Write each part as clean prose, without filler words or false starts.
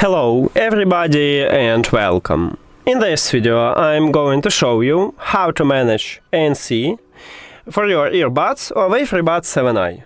Hello everybody and welcome. In this video I'm going to show you how to manage ANC for your earbuds HUAWEI Freebuds 7i.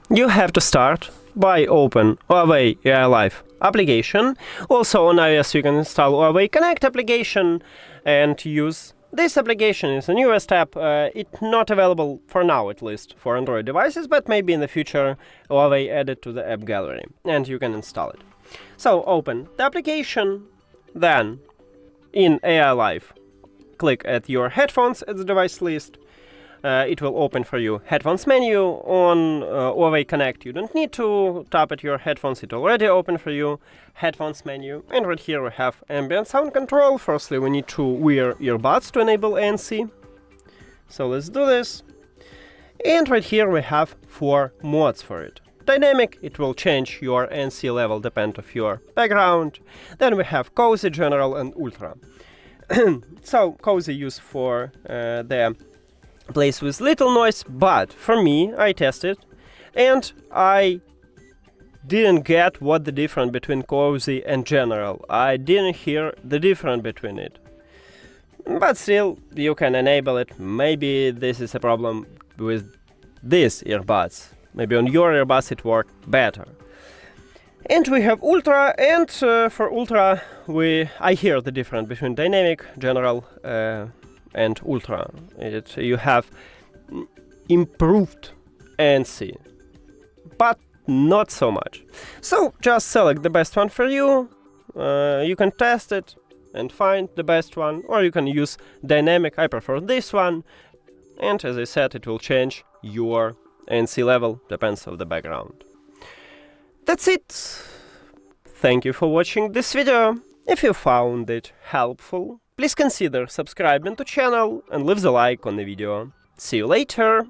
You have to start by open HUAWEI AI Life application. Also on iOS you can install HUAWEI Connect application and use this application. Is the newest app. It's not available for now, at least for Android devices, but maybe in the future HUAWEI add it to the app gallery and you can install it. So open the application, then in AI Life click at your headphones at the device list. It will open for you headphones menu. On HUAWEI Connect you don't need to tap at your headphones, it already open for you headphones menu. And right here we have ambient sound control. Firstly we need to wear earbuds to enable ANC. So let's do this. And right here we have 4 modes for it. Dynamic, it will change your ANC level depending on your background. Then we have cozy, general and ultra. So cozy used for the place with little noise, but for me, I tested and I didn't get what the difference between cozy and general. I didn't hear the difference between it. But still, you can enable it. Maybe this is a problem with these earbuds. Maybe on your earbuds it worked better. And we have ultra, and for ultra I hear the difference between dynamic, general and ultra. You have improved ANC, but not so much. So just select the best one for you. You can test it and find the best one, or you can use dynamic. I prefer this one, and as I said, it will change your ANC level, depends on the background. That's it. Thank you for watching this video. If you found it helpful, please consider subscribing to channel and leave the like on the video. See you later!